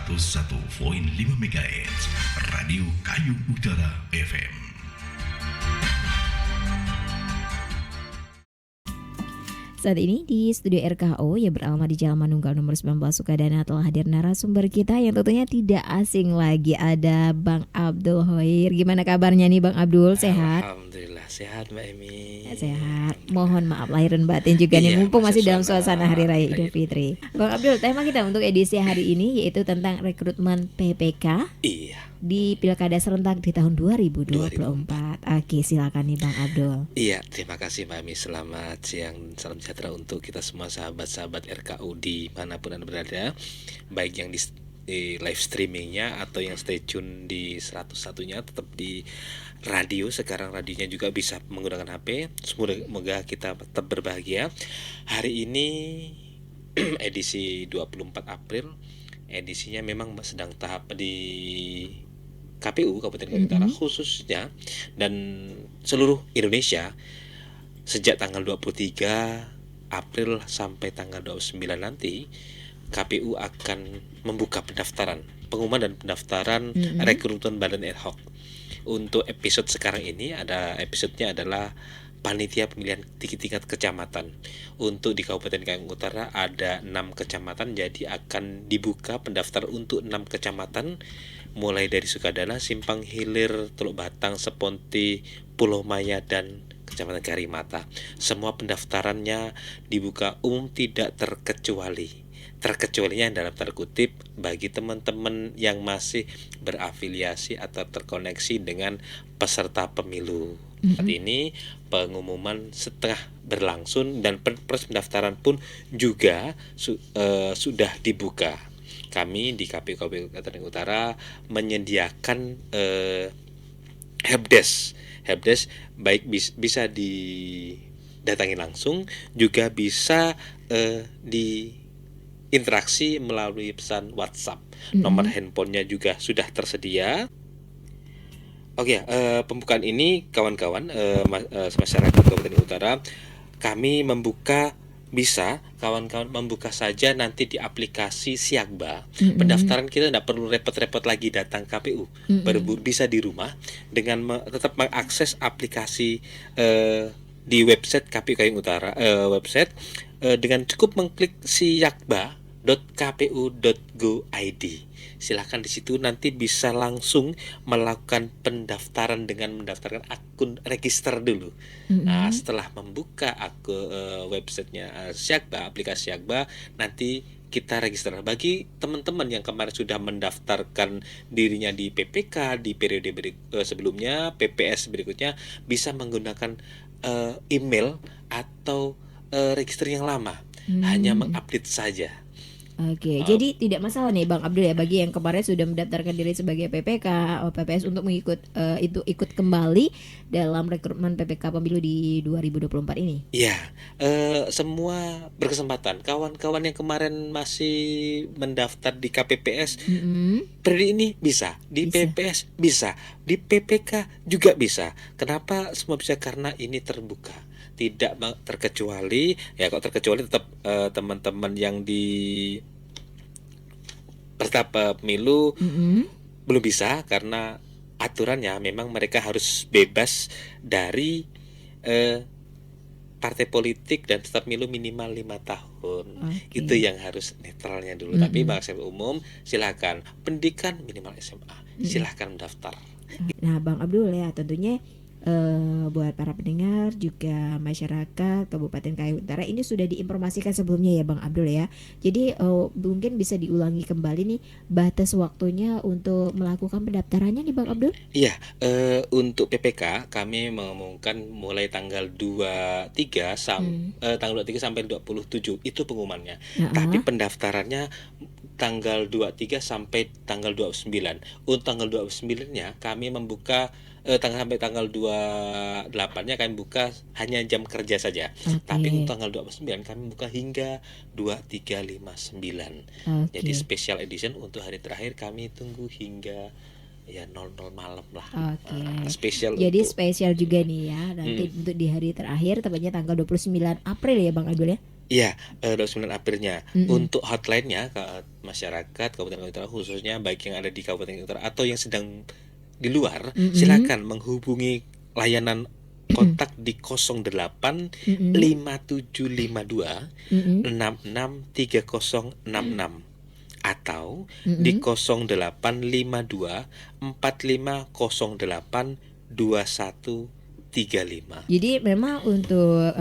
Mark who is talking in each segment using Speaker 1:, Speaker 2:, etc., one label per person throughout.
Speaker 1: 101,5 MHz Radio Kayu Utara FM.
Speaker 2: Saat ini di studio RKO yang beralamat di Jalan Manunggal nomor 19 Sukadana telah hadir narasumber kita yang tentunya tidak asing lagi, ada Bang Abdul Hoir. Gimana kabarnya nih Bang Abdul, sehat?
Speaker 3: Alhamdulillah sehat Mbak Emi.
Speaker 2: Sehat. Mohon maaf lahir dan batin juga nih, mumpung masih dalam suasana Hari Raya Idul Fitri. Bang Abdul, tema kita untuk edisi hari ini yaitu tentang rekrutmen PPK.
Speaker 3: Iya.
Speaker 2: Di Pilkada serentak di tahun 2024. Oke, silakan nih Bang Abdul.
Speaker 3: Iya, terima kasih Mbak Emi. Selamat siang, salam sejahtera untuk kita semua sahabat-sahabat RKU di manapun Anda berada, baik yang di live streamingnya atau yang stay tune di 101-nya, tetap di radio. Sekarang radionya juga bisa menggunakan HP. Semoga kita tetap berbahagia. Hari ini edisi 24 April. Edisinya memang sedang tahap di KPU Kabupaten Kalimantan Utara khususnya dan seluruh Indonesia sejak tanggal 23 April sampai tanggal 29 nanti KPU akan membuka pengumuman dan pendaftaran rekrutmen badan ad hoc. Untuk episode sekarang ini episodenya adalah panitia pemilihan tingkat kecamatan. Untuk di Kabupaten Kalimantan Utara ada 6 kecamatan, jadi akan dibuka pendaftar untuk 6 kecamatan mulai dari Sukadana, Simpang Hilir, Teluk Batang, Seponti, Pulau Maya dan Kecamatan Karimata. Semua pendaftarannya dibuka umum tidak terkecuali. Terkecualinya dalam tanda kutip bagi teman-teman yang masih berafiliasi atau terkoneksi dengan peserta pemilu. Saat ini pengumuman setengah berlangsung dan proses pendaftaran pun juga sudah dibuka. Kami di KPU Kabupaten Utara menyediakan helpdesk baik bisa didatangi langsung, juga bisa diinteraksi melalui pesan WhatsApp. Nomor handphonenya juga sudah tersedia. Oke, pembukaan ini kawan-kawan masyarakat Kabupaten Utara, kami bisa kawan-kawan membuka saja nanti di aplikasi Siakba. Pendaftaran kita tidak perlu repot-repot lagi datang KPU, bisa di rumah dengan tetap mengakses aplikasi di website KPU Kalimantan Utara dengan cukup mengklik siakba.kpu.go.id. Silakan di situ nanti bisa langsung melakukan pendaftaran dengan mendaftarkan akun register dulu. Nah, setelah membuka websitenya Siakba, aplikasi Siakba, nanti kita register. Bagi teman-teman yang kemarin sudah mendaftarkan dirinya di PPK di periode sebelumnya, PPS berikutnya, bisa menggunakan email atau register yang lama. Hanya mengupdate saja.
Speaker 2: Oke, jadi tidak masalah nih Bang Abdul ya bagi yang kemarin sudah mendaftarkan diri sebagai PPK atau PPS untuk ikut kembali dalam rekrutmen PPK pemilu di 2024 ini.
Speaker 3: Ya, semua berkesempatan. Kawan-kawan yang kemarin masih mendaftar di KPPS, periode ini bisa, di PPS bisa, di PPK juga bisa. Kenapa semua bisa? Karena ini terbuka. Tidak terkecuali, ya kalau terkecuali tetap teman-teman yang di peserta pemilu belum bisa karena aturannya memang mereka harus bebas dari partai politik dan peserta pemilu minimal 5 tahun. Itu yang harus netralnya dulu. Tapi masyarakat umum silakan, pendidikan minimal SMA silakan mendaftar.
Speaker 2: Nah Bang Abdul ya, tentunya buat para pendengar juga masyarakat Kabupaten Kalimantan Utara ini sudah diinformasikan sebelumnya ya Bang Abdul ya. Jadi mungkin bisa diulangi kembali nih batas waktunya untuk melakukan pendaftarannya nih Bang Abdul.
Speaker 3: Iya, untuk PPK kami mengumumkan mulai tanggal 23 sampai 27 itu pengumumannya. Tapi pendaftarannya tanggal 23 sampai tanggal 29. Untuk tanggal 29-nya kami membuka sampai tanggal 28-nya kami buka hanya jam kerja saja. Tapi untuk tanggal 29 kami buka hingga 23.59. Jadi special edition untuk hari terakhir kami tunggu hingga ya 00 malam lah.
Speaker 2: Spesial. Jadi spesial juga nih ya nanti untuk di hari terakhir tepatnya tanggal 29 April ya Bang Abdul ya.
Speaker 3: Iya, 29 Aprilnya.
Speaker 2: Mm-mm.
Speaker 3: Untuk hotline-nya ke masyarakat Kabupaten Kalimantan Utara, khususnya baik yang ada di Kabupaten Kalimantan Utara atau yang sedang di luar,
Speaker 2: Mm-mm.
Speaker 3: silakan menghubungi layanan kontak di 08
Speaker 2: Mm-mm.
Speaker 3: 5752
Speaker 2: Mm-mm.
Speaker 3: 663066 atau di
Speaker 2: Mm-mm.
Speaker 3: 0852 4508 2135.
Speaker 2: Jadi memang untuk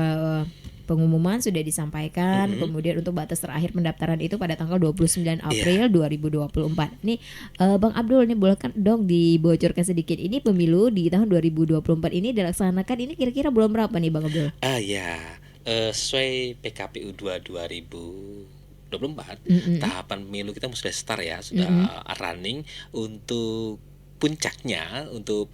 Speaker 2: pengumuman sudah disampaikan,
Speaker 3: Mm-mm.
Speaker 2: kemudian untuk batas terakhir pendaftaran itu pada tanggal 29
Speaker 3: Iya.
Speaker 2: April 2024. Nih Bang Abdul nih boleh kan dong dibocorkan sedikit ini pemilu di tahun 2024 ini dilaksanakan ini kira-kira bulan berapa nih Bang Abdul?
Speaker 3: Ya, sesuai PKPU 2 2024,
Speaker 2: Mm-mm.
Speaker 3: tahapan pemilu kita sudah start ya, sudah
Speaker 2: Mm-mm.
Speaker 3: running. Untuk puncaknya, untuk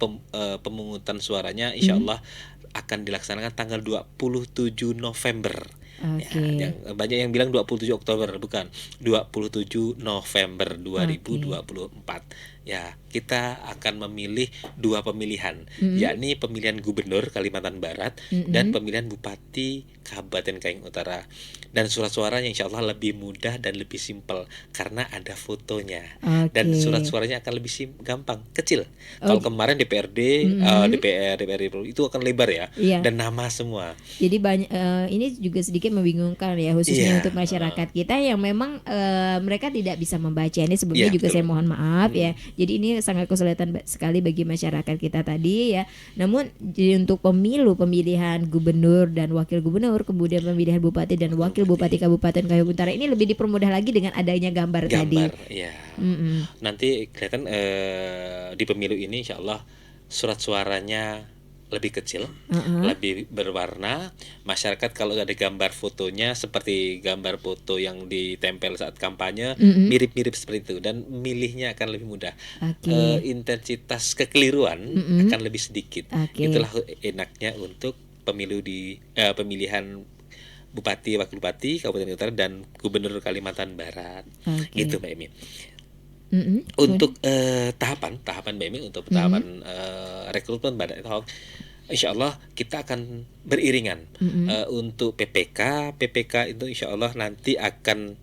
Speaker 3: pemungutan suaranya insya
Speaker 2: Mm.
Speaker 3: Allah akan dilaksanakan tanggal 27 November. Ya,
Speaker 2: Oke.
Speaker 3: banyak yang bilang 27 Oktober, bukan, 27 November
Speaker 2: Oke.
Speaker 3: 2024. Ya, kita akan memilih dua pemilihan,
Speaker 2: Mm-mm.
Speaker 3: yakni pemilihan gubernur Kalimantan Barat dan
Speaker 2: Mm-mm.
Speaker 3: pemilihan bupati Kabupaten Kayong Utara. Dan surat suaranya insya Allah lebih mudah dan lebih simpel karena ada fotonya. Dan surat
Speaker 2: Oke.
Speaker 3: suaranya akan lebih gampang, kecil.
Speaker 2: Oh,
Speaker 3: Kalau kemarin DPRD,
Speaker 2: mm-mm.
Speaker 3: DPR itu akan lebar ya,
Speaker 2: Iya.
Speaker 3: dan nama semua.
Speaker 2: Jadi banyak ini juga sedikit membingungkan ya khususnya
Speaker 3: Iya,
Speaker 2: untuk masyarakat kita yang memang mereka tidak bisa membaca. Ini sebelumnya
Speaker 3: iya
Speaker 2: juga saya
Speaker 3: betul.
Speaker 2: mohon maaf ya.
Speaker 3: Mm.
Speaker 2: Jadi ini sangat kesulitan sekali bagi masyarakat kita tadi ya. Namun untuk pemilihan gubernur dan wakil gubernur, kemudian pemilihan bupati dan wakil bupati Kabupaten Kayong Utara ini lebih dipermudah lagi dengan adanya gambar tadi.
Speaker 3: Gambar, ya.
Speaker 2: Mm-mm.
Speaker 3: Nanti kelihatan di pemilu ini insya Allah surat suaranya lebih kecil,
Speaker 2: Uh-uh.
Speaker 3: lebih berwarna. Masyarakat kalau ada gambar fotonya seperti gambar foto yang ditempel saat kampanye,
Speaker 2: Mm-mm.
Speaker 3: mirip-mirip seperti itu, dan milihnya akan lebih mudah.
Speaker 2: Oke.
Speaker 3: Intensitas kekeliruan
Speaker 2: Mm-mm.
Speaker 3: akan lebih sedikit.
Speaker 2: Oke.
Speaker 3: Itulah enaknya untuk pemilu di pemilihan bupati, wakil bupati Kabupaten Utara dan gubernur Kalimantan Barat.
Speaker 2: Oke.
Speaker 3: Gitu Mbak Emi.
Speaker 2: Mm-mm.
Speaker 3: Untuk tahapan Mbak Emi, untuk tahapan rekrutmen Badan ad hoc, insya Allah kita akan beriringan.
Speaker 2: Mm-mm.
Speaker 3: Untuk PPK itu insya Allah nanti akan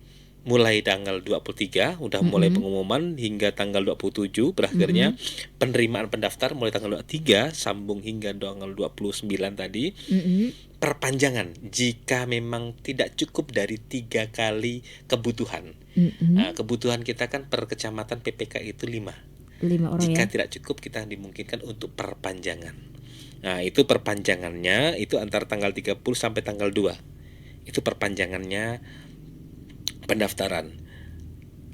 Speaker 3: mulai tanggal 23, udah mulai
Speaker 2: Mm-mm.
Speaker 3: pengumuman hingga tanggal 27 berakhirnya. Penerimaan pendaftar mulai tanggal 23 sambung hingga tanggal 29 tadi.
Speaker 2: Mm-mm.
Speaker 3: Perpanjangan jika memang tidak cukup dari 3 kali kebutuhan.
Speaker 2: Mm-mm.
Speaker 3: Nah, kebutuhan kita kan per kecamatan PPK itu 5.
Speaker 2: 5 orang
Speaker 3: Jika
Speaker 2: ya.
Speaker 3: tidak cukup, kita dimungkinkan untuk perpanjangan. Nah, itu perpanjangannya itu antara tanggal 30 sampai tanggal 2. Itu perpanjangannya pendaftaran.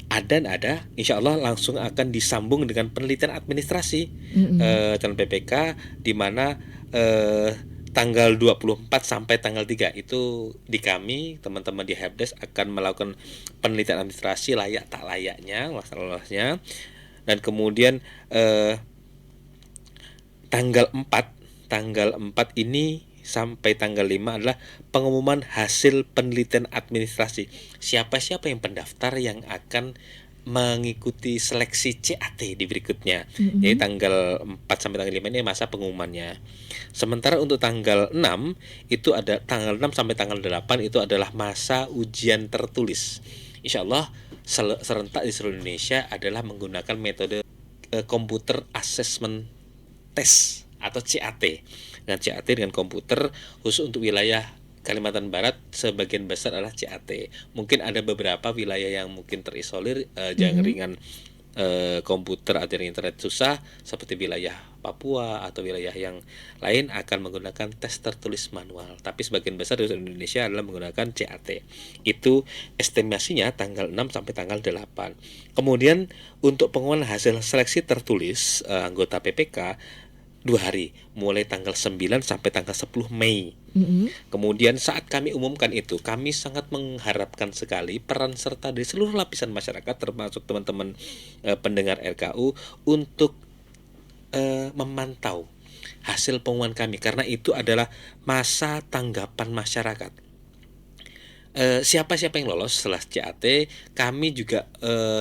Speaker 3: Ada, insya Allah langsung akan disambung dengan penelitian administrasi calon PPK, di mana tanggal 24 sampai tanggal 3 itu di kami, teman-teman di Helpdesk akan melakukan penelitian administrasi layak tak layaknya, masalah-masalahnya. Dan kemudian tanggal 4 ini sampai tanggal 5 adalah pengumuman hasil penelitian administrasi. Siapa-siapa yang pendaftar yang akan mengikuti seleksi CAT di berikutnya. Jadi tanggal 4 sampai tanggal 5 ini masa pengumumannya. Sementara untuk tanggal 6 itu ada tanggal 6 sampai tanggal 8 itu adalah masa ujian tertulis. Insya Allah serentak di seluruh Indonesia adalah menggunakan metode Computer Assessment Test atau CAT. Dengan CAT dengan komputer khusus untuk wilayah Kalimantan Barat sebagian besar adalah CAT. Mungkin ada beberapa wilayah yang mungkin terisolir jaringan komputer atau internet susah, seperti wilayah Papua atau wilayah yang lain akan menggunakan tes tertulis manual. Tapi sebagian besar di Indonesia adalah menggunakan CAT. Itu estimasinya tanggal 6 sampai tanggal 8. Kemudian untuk pengumuman hasil seleksi tertulis anggota PPK 2 hari, mulai tanggal 9 sampai tanggal 10 Mei. Kemudian saat kami umumkan itu, kami sangat mengharapkan sekali peran serta dari seluruh lapisan masyarakat, termasuk teman-teman pendengar RKU, untuk memantau hasil pengumuman kami, karena itu adalah masa tanggapan masyarakat. Siapa-siapa yang lolos setelah CAT, kami juga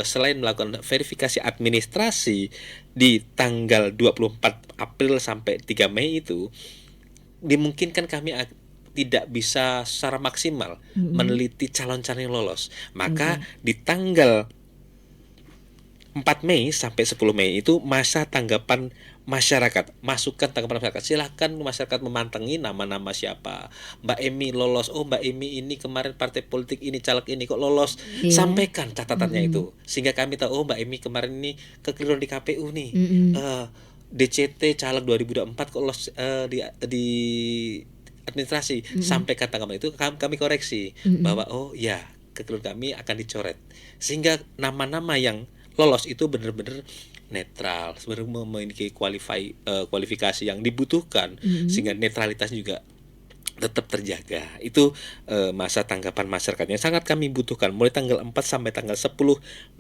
Speaker 3: selain melakukan verifikasi administrasi di tanggal 24 April sampai 3 Mei itu, dimungkinkan kami tidak bisa secara maksimal meneliti calon-calon yang lolos. Maka
Speaker 2: Oke.
Speaker 3: di tanggal 4 Mei sampai 10 Mei itu masa tanggapan masyarakat. Masukkan tanggapan masyarakat. Silahkan masyarakat memantengi nama-nama siapa. Mbak Emi lolos. Oh, Mbak Emi ini kemarin partai politik ini, caleg ini kok lolos.
Speaker 2: Iya.
Speaker 3: Sampaikan catatannya itu. Sehingga kami tahu, oh Mbak Emi kemarin ini kekeliruan di KPU nih. Eh, DCT caleg 2024 kok lolos di administrasi. Sampaikan tanggapan itu, kami koreksi bahwa oh ya, kekeliruan kami akan dicoret. Sehingga nama-nama yang lolos itu benar-benar netral, sebenarnya memiliki kualifikasi yang dibutuhkan, sehingga netralitas juga tetap terjaga. Itu masa tanggapan masyarakatnya sangat kami butuhkan mulai tanggal 4 sampai tanggal 10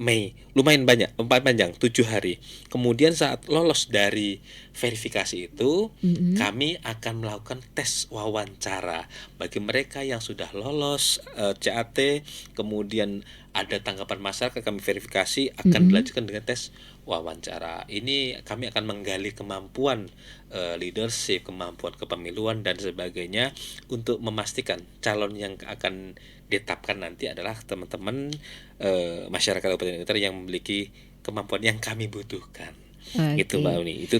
Speaker 3: Mei. Lumayan banyak, panjang 7 hari. Kemudian saat lolos dari verifikasi itu, kami akan melakukan tes wawancara bagi mereka yang sudah lolos CAT, kemudian ada tanggapan masyarakat, kami verifikasi, akan dilanjutkan dengan tes wawancara. Ini kami akan menggali kemampuan leadership, kemampuan kepemiluan dan sebagainya untuk memastikan calon yang akan ditetapkan nanti adalah teman-teman masyarakat Kabupaten Utara yang memiliki kemampuan yang kami butuhkan. Gitu Mbak Uni. Itu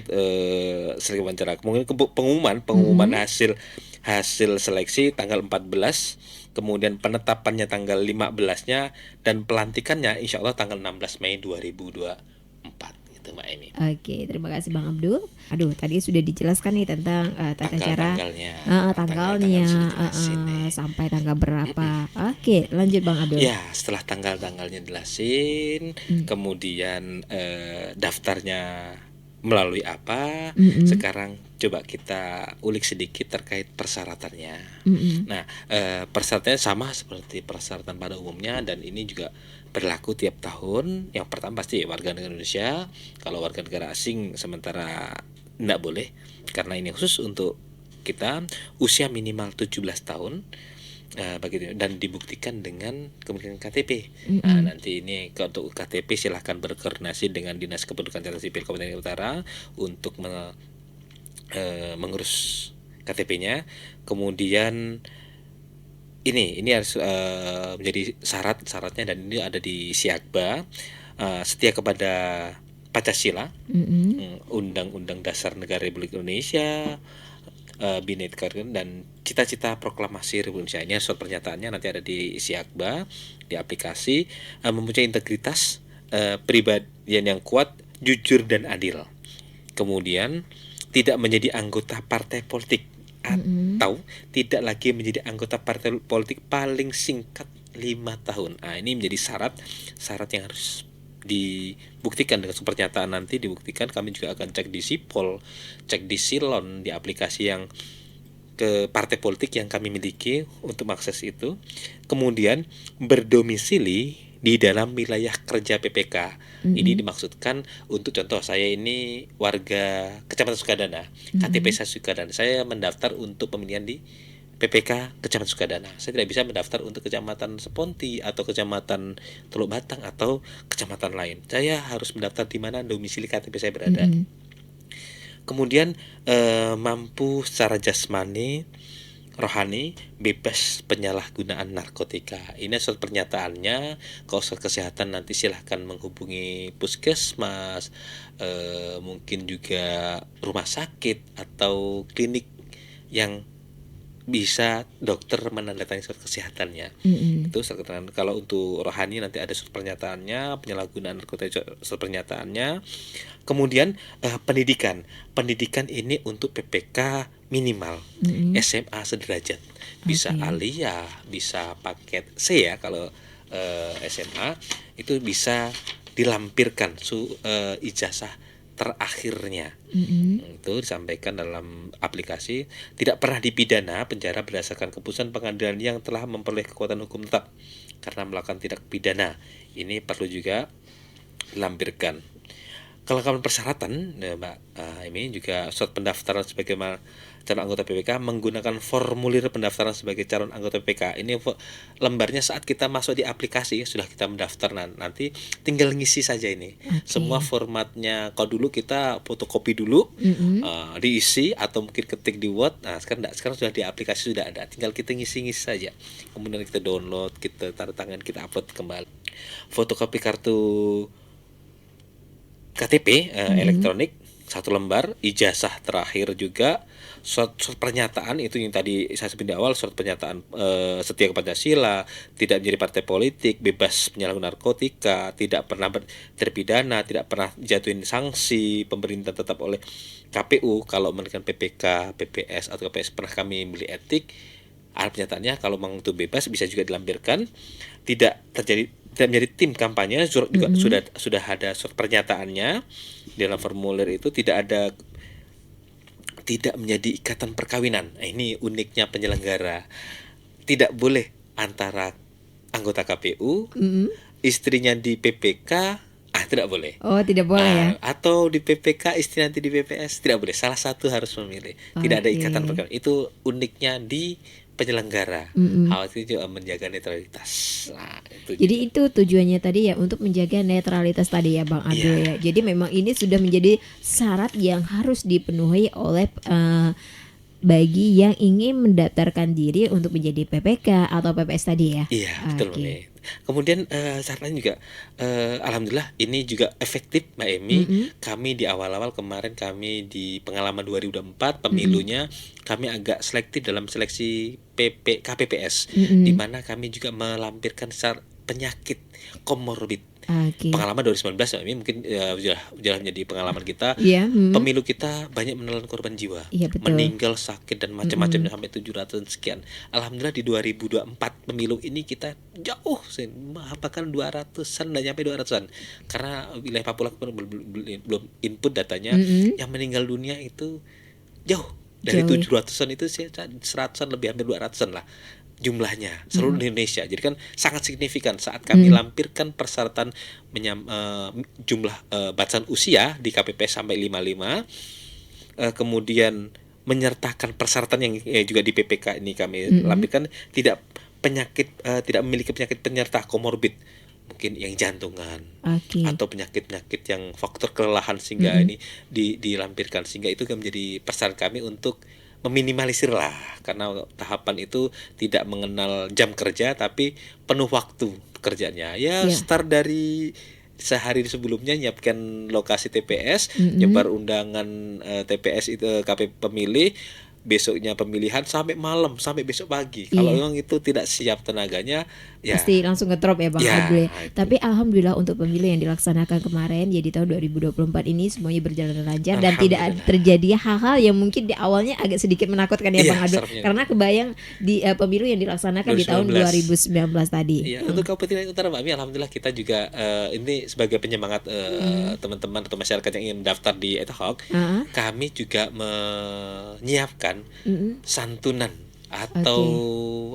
Speaker 3: seleksi wawancara. Kemudian pengumuman hasil seleksi tanggal 14, kemudian penetapannya tanggal 15-nya, dan pelantikannya insya Allah tanggal 16 Mei 2024. Itu Mbak Emi.
Speaker 2: Oke, terima kasih Bang Abdul. Aduh, tadi sudah dijelaskan nih tentang tata cara
Speaker 3: Tanggal-tanggalnya.
Speaker 2: tanggalnya
Speaker 3: Sudah dijelasin nih.
Speaker 2: sampai tanggal berapa. Oke, lanjut Bang Abdul.
Speaker 3: Ya, setelah tanggal-tanggalnya jelasin, kemudian daftarnya melalui apa, sekarang coba kita ulik sedikit terkait persyaratannya. Nah, persyaratannya sama seperti persyaratan pada umumnya, dan ini juga berlaku tiap tahun. Yang pertama pasti warga negara Indonesia. Kalau warga negara asing sementara tidak boleh, karena ini khusus untuk kita, usia minimal 17 tahun. Begitu, dan dibuktikan dengan kemudian KTP. Nah, nanti ini untuk KTP silahkan berkoordinasi dengan Dinas Kependudukan Catatan Sipil Kabupaten Utara untuk mengurus KTP-nya. Kemudian ini harus menjadi syaratnya, dan ini ada di Siakba, setia kepada Pancasila, Undang-Undang Dasar Negara Republik Indonesia, Bhinneka dan cita-cita proklamasi Republik Indonesia. Ini surat pernyataannya nanti ada di Siakba, di aplikasi. Mempunyai integritas, pribadian yang kuat, jujur dan adil. Kemudian tidak menjadi anggota partai politik atau tidak lagi menjadi anggota partai politik paling singkat 5 tahun. Nah, ini menjadi syarat yang harus dibuktikan dengan pernyataan. Nanti dibuktikan, kami juga akan cek di Sipol, cek di Silon, di aplikasi yang ke partai politik yang kami miliki untuk mengakses itu. Kemudian berdomisili di dalam wilayah kerja PPK. Ini dimaksudkan untuk contoh, saya ini warga Kecamatan Sukadana, KTP saya Sukadana, saya mendaftar untuk pemilihan di PPK Kecamatan Sukadana. Saya tidak bisa mendaftar untuk Kecamatan Seponti atau Kecamatan Teluk Batang atau kecamatan lain. Saya harus mendaftar di mana domisili KTP saya berada. Kemudian mampu secara jasmani, rohani, bebas penyalahgunaan narkotika. Ini surat pernyataannya. Kalau soal kesehatan nanti silahkan menghubungi puskesmas, mungkin juga rumah sakit atau klinik yang bisa dokter menandatangani surat kesehatannya. Itu surat keterangan. Kalau untuk rohani nanti ada surat pernyataannya, penyalahgunaan narkotika surat pernyataannya. Kemudian pendidikan ini untuk PPK minimal SMA sederajat, bisa aliyah, bisa paket C ya. Kalau SMA itu bisa dilampirkan ijazah terakhirnya. Itu disampaikan dalam aplikasi. Tidak pernah dipidana penjara berdasarkan keputusan pengadilan yang telah memperoleh kekuatan hukum tetap karena melakukan tindak pidana. Ini perlu juga dilampirkan. Kelengkapan persyaratan, Mbak, ini juga surat pendaftaran sebagaimana calon anggota PPK menggunakan formulir pendaftaran sebagai calon anggota PPK. Ini lembarnya saat kita masuk di aplikasi sudah kita mendaftar, nanti tinggal ngisi saja ini. Semua formatnya kalau dulu kita fotokopi dulu, diisi atau mungkin ketik di Word. Nah, sekarang sudah di aplikasi sudah ada. Tinggal kita ngisi-ngisi saja. Kemudian kita download, kita tanda tangan, kita upload kembali. Fotokopi kartu KTP elektronik 1 lembar, ijazah terakhir juga, surat pernyataan itu yang tadi saya sebut di awal, surat pernyataan setia kepada Pancasila, tidak menjadi partai politik, bebas penyalahgunaan narkotika, tidak pernah terpidana, tidak pernah jatuhin sanksi pemerintah tetap oleh KPU. Kalau memberikan PPK, PPS atau KPS pernah kami beli etik, ada pernyataannya kalau memang itu bebas bisa juga dilampirkan, tidak menjadi tim kampanye, surat juga sudah ada surat pernyataannya. Di dalam formulir itu tidak menjadi ikatan perkawinan. Nah, ini uniknya penyelenggara. Tidak boleh antara anggota KPU, istrinya di PPK, tidak boleh.
Speaker 2: Oh, tidak boleh ya.
Speaker 3: Atau di PPK, istri nanti di PPS, tidak boleh. Salah satu harus memilih. Tidak ada ikatan perkawinan. Itu uniknya di penyelenggara. Hal itu juga menjaga netralitas. Nah,
Speaker 2: jadi itu tujuannya tadi ya, untuk menjaga netralitas tadi ya Bang Abdul ya. Jadi memang ini sudah menjadi syarat yang harus dipenuhi oleh bagi yang ingin mendaftarkan diri untuk menjadi PPK atau PPS tadi ya.
Speaker 3: Iya, betul Mbak. Kemudian caranya juga alhamdulillah ini juga efektif Mbak Emi. Kami di awal-awal kemarin kami di pengalaman 2024 pemilunya kami agak selektif dalam seleksi KPPS, di mana kami juga melampirkan penyakit komorbid. Pengalaman 2019 ini mungkin sudah menjadi pengalaman kita. Pemilu kita banyak menelan korban jiwa, meninggal, sakit dan macam-macam sampai 700 sekian. Alhamdulillah di 2024 pemilu ini kita jauh, bahkan 200-an, dan nyampe 200-an. Karena wilayah Papua belum input datanya, yang meninggal dunia itu jauh dari 700-an itu 100-an, lebih, hampir 200-an lah jumlahnya seluruh Indonesia. Jadi kan sangat signifikan saat kami lampirkan persyaratan jumlah batasan usia di KPPS sampai 55, kemudian menyertakan persyaratan yang juga di PPK ini kami lampirkan tidak memiliki penyakit penyerta komorbid, mungkin yang jantungan atau penyakit-penyakit yang faktor kelelahan, sehingga ini dilampirkan, sehingga itu menjadi persyaratan kami untuk meminimalisir lah, karena tahapan itu tidak mengenal jam kerja tapi penuh waktu pekerjaannya. Start dari sehari sebelumnya nyiapkan lokasi TPS, nyebar undangan TPS itu KP pemilih, besoknya pemilihan sampai malam, sampai besok pagi. Kalau memang itu tidak siap tenaganya,
Speaker 2: pasti langsung ngedrop ya Bang Abdul. Tapi alhamdulillah untuk pemilu yang dilaksanakan kemarin, jadi tahun 2024 ini semuanya berjalan lancar dan tidak terjadi hal-hal yang mungkin di awalnya agak sedikit menakutkan ya Bang Abdul. Karena kebayang di pemilu yang dilaksanakan 2019. Di tahun 2019 tadi.
Speaker 3: Untuk Kabupaten Utara Mbak Mi, alhamdulillah kita juga ini sebagai penyemangat teman-teman atau masyarakat yang ingin mendaftar di Ethahawk, kami juga menyiapkan santunan atau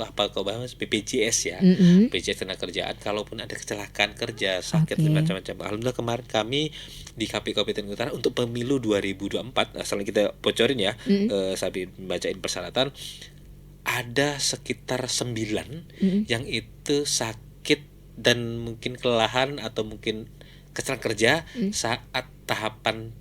Speaker 3: apa kau bahas BPJS ya, BPJS Tenaga-Kerjaan kalaupun ada kecelakaan kerja, sakit dan macam-macam. Alhamdulillah kemarin kami di KPU Kabupaten Utara untuk pemilu 2024, selain kita bocorin ya, sambil membacain persyaratan, ada sekitar 9 yang itu sakit dan mungkin kelelahan atau mungkin kecelakaan kerja saat tahapan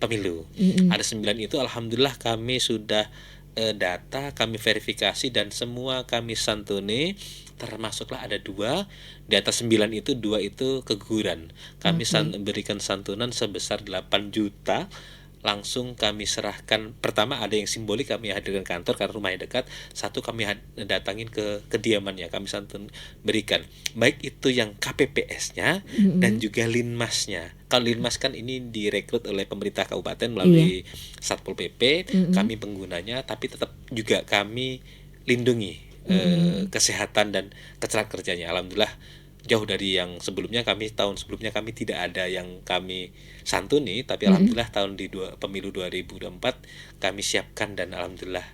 Speaker 3: pemilu. Ada 9 itu alhamdulillah kami sudah data, kami verifikasi dan semua kami santuni, termasuklah ada 2 di atas 9 itu, 2 itu keguguran. Kami berikan santunan sebesar 8 juta. Langsung kami serahkan, pertama ada yang simbolik kami hadirkan kantor karena rumahnya dekat, satu kami datangin ke kediamannya, kami santun berikan, baik itu yang KPPS-nya dan juga Linmasnya. Kalau Linmas kan ini direkrut oleh pemerintah kabupaten melalui Satpol PP, kami penggunanya, tapi tetap juga kami lindungi kesehatan dan kecelakaan kerjanya. Alhamdulillah jauh dari yang sebelumnya, tahun sebelumnya kami tidak ada yang kami santuni, tapi alhamdulillah tahun di pemilu 2024 kami siapkan dan alhamdulillah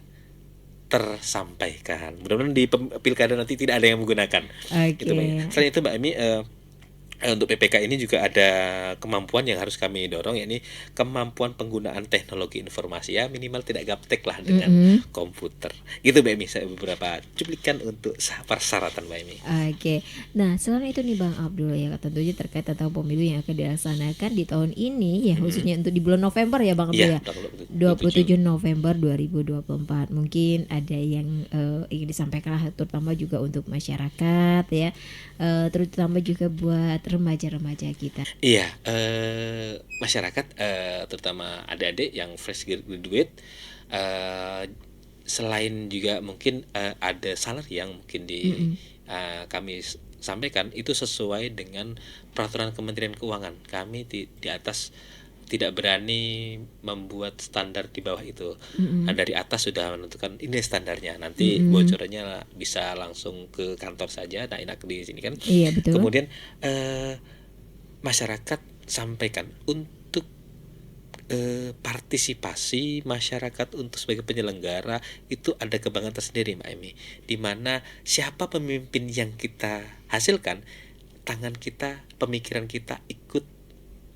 Speaker 3: tersampaikan. Mudah-mudahan di pilkada nanti tidak ada yang menggunakan. Gitu, Mbak. Selain itu Mbak Emi, Untuk PPK ini juga ada kemampuan yang harus kami dorong, yakni kemampuan penggunaan teknologi informasi, ya minimal tidak gaptek lah dengan
Speaker 2: Mm-mm.
Speaker 3: komputer. Gitu Mbak Emi, saya beberapa cuplikan untuk persyaratan Mbak Emi.
Speaker 2: Oke, nah selain itu nih Bang Abdul ya tentunya terkait tentang pemilu yang akan dilaksanakan di tahun ini ya khususnya untuk di bulan November ya Bang Abdul
Speaker 3: Iya,
Speaker 2: ya 27
Speaker 3: 27.
Speaker 2: November 2024 mungkin ada yang ingin disampaikan lah terutama juga untuk masyarakat ya terutama juga buat remaja-remaja kita.
Speaker 3: Iya, masyarakat, terutama adik-adik yang fresh graduate, eh, selain juga mungkin ada salary yang mungkin
Speaker 2: Mm-mm.
Speaker 3: kami sampaikan itu sesuai dengan peraturan Kementerian Keuangan. Kami di atas tidak berani membuat standar di bawah itu.
Speaker 2: Mm-mm.
Speaker 3: Dari atas sudah menentukan ini standarnya. Nanti
Speaker 2: Mm-mm.
Speaker 3: bocorannya bisa langsung ke kantor saja. Nah, enak di sini kan.
Speaker 2: Iya betul.
Speaker 3: Kemudian masyarakat sampaikan untuk partisipasi masyarakat untuk sebagai penyelenggara itu ada kebanggaan tersendiri Mbak Emi, di mana siapa pemimpin yang kita hasilkan, tangan kita, pemikiran kita ikut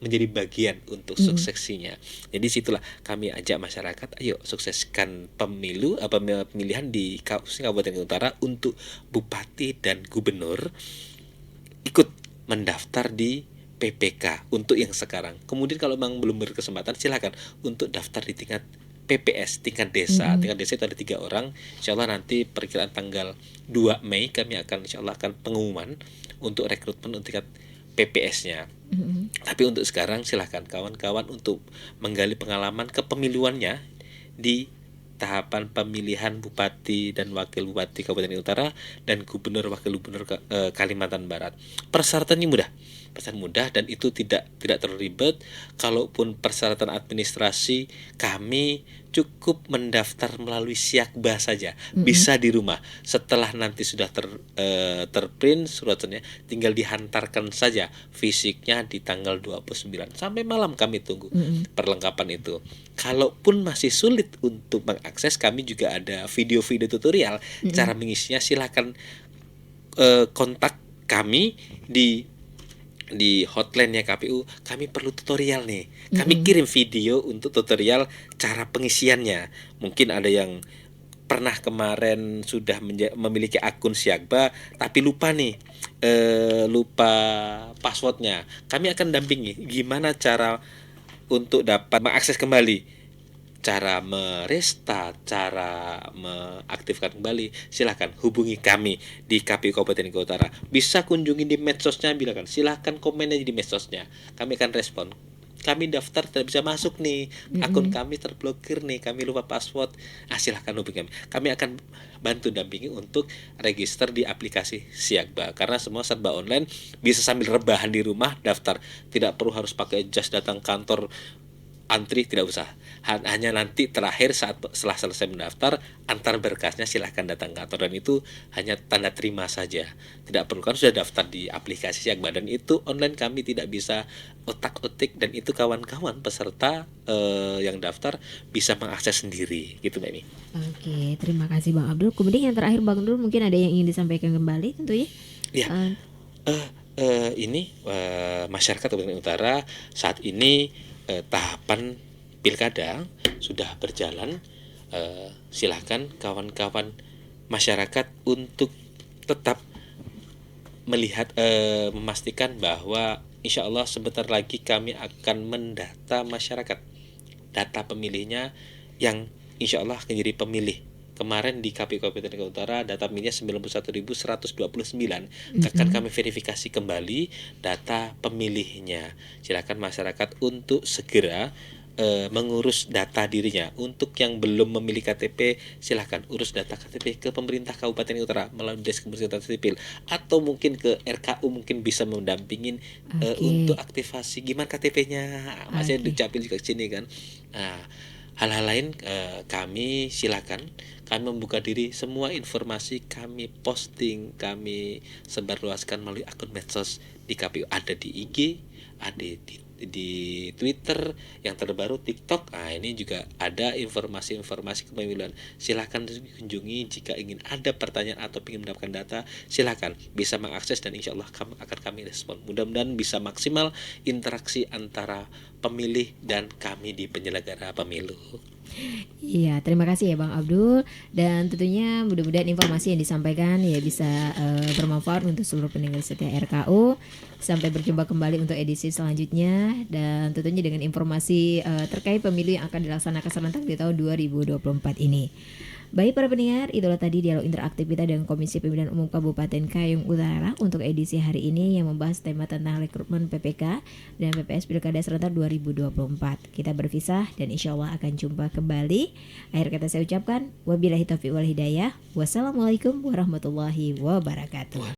Speaker 3: menjadi bagian untuk suksesinya. Jadi situlah kami ajak masyarakat, ayo sukseskan pemilihan di Kabupaten Utara untuk bupati dan gubernur, ikut mendaftar di PPK untuk yang sekarang. Kemudian kalau memang belum berkesempatan, silakan untuk daftar di tingkat PPS, tingkat desa. Tingkat desa itu ada 3 orang. Insya Allah nanti perkiraan tanggal 2 Mei kami akan insya Allah akan pengumuman untuk rekrutmen untuk tingkat PPS-nya. Tapi untuk sekarang silahkan kawan-kawan untuk menggali pengalaman kepemiluannya di tahapan pemilihan bupati dan wakil bupati Kabupaten Utara dan gubernur wakil gubernur Kalimantan Barat. Persyaratannya mudah dan itu tidak terlalu ribet. Kalaupun persyaratan administrasi, kami cukup mendaftar melalui Siakba saja, bisa di rumah. Setelah nanti sudah terprint suratnya, tinggal dihantarkan saja fisiknya di tanggal 29 sampai malam kami tunggu perlengkapan itu. Kalaupun masih sulit untuk mengakses, kami juga ada video-video tutorial cara mengisinya. Silakan kontak kami di hotline-nya KPU. Kami perlu tutorial nih. Kami kirim video untuk tutorial cara pengisiannya. Mungkin ada yang pernah kemarin sudah memiliki akun Siakba tapi lupa nih, lupa passwordnya. Kami akan dampingi gimana cara untuk dapat mengakses kembali, cara merestart, cara mengaktifkan kembali. Silahkan hubungi kami di KPU Kabupaten Utara. Bisa kunjungi di medsosnya, bilakan silahkan komen aja di medsosnya, kami akan respon. Kami daftar tidak bisa masuk nih, akun kami terblokir nih, kami lupa password. Silahkan hubungi kami. Kami akan bantu dampingi untuk register di aplikasi Siakba, karena semua serba online, bisa sambil rebahan di rumah daftar. Tidak perlu harus pakai jas datang kantor antri, tidak usah. Hanya nanti terakhir setelah selesai mendaftar, antar berkasnya silahkan datang ke kantor, dan itu hanya tanda terima saja. Tidak perlu, kan sudah daftar di aplikasi Siakba, dan itu online, kami tidak bisa otak-otik, dan itu kawan-kawan peserta yang daftar bisa mengakses sendiri gitu Mbak Emi.
Speaker 2: Oke, terima kasih Bang Abdul. Kemudian yang terakhir Bang Abdul, mungkin ada yang ingin disampaikan kembali tentunya.
Speaker 3: Ya, ini masyarakat Kabupaten Utara saat ini tahapan pilkada sudah berjalan. Silahkan kawan-kawan masyarakat untuk tetap melihat, memastikan bahwa insya Allah sebentar lagi kami akan mendata masyarakat, data pemilihnya yang insya Allah akan jadi pemilih. Kemarin di KPU Kabupaten Utara data pemilihnya 91.129. Akan kami verifikasi kembali data pemilihnya. Silakan masyarakat untuk segera mengurus data dirinya. Untuk yang belum memiliki KTP, silahkan urus data KTP ke pemerintah Kabupaten Utara melalui Desk Kependudukan Sipil, atau mungkin ke RKU, mungkin bisa mendampingin untuk aktivasi gimana KTP-nya. Masih dicapil juga ke sini kan. Hal-hal lain kami silakan, kami membuka diri, semua informasi kami posting, kami sebarluaskan melalui akun medsos di KPU, ada di IG, ada di di Twitter, yang terbaru TikTok. Nah, ini juga ada informasi-informasi kepemiluan. Silahkan kunjungi jika ingin ada pertanyaan atau ingin mendapatkan data, silahkan bisa mengakses dan insya Allah akan kami respon. Mudah-mudahan bisa maksimal interaksi antara pemilih dan kami di penyelenggara pemilu.
Speaker 2: Iya, terima kasih ya Bang Abdul, dan tentunya mudah-mudahan informasi yang disampaikan ya bisa bermanfaat untuk seluruh pendengar setia RKU. Sampai berjumpa kembali untuk edisi selanjutnya, dan tentunya dengan informasi terkait pemilu yang akan dilaksanakan serentak di tahun 2024 ini. Baik para pendengar, itulah tadi dialog interaktif kita dengan Komisi Pemilihan Umum Kabupaten Kayong Utara untuk edisi hari ini yang membahas tema tentang rekrutmen PPK dan PPS Pilkada Serentak 2024. Kita berpisah dan insya Allah akan jumpa kembali. Akhir kata saya ucapkan, wabillahi taufiq wal hidayah. Wassalamualaikum warahmatullahi wabarakatuh.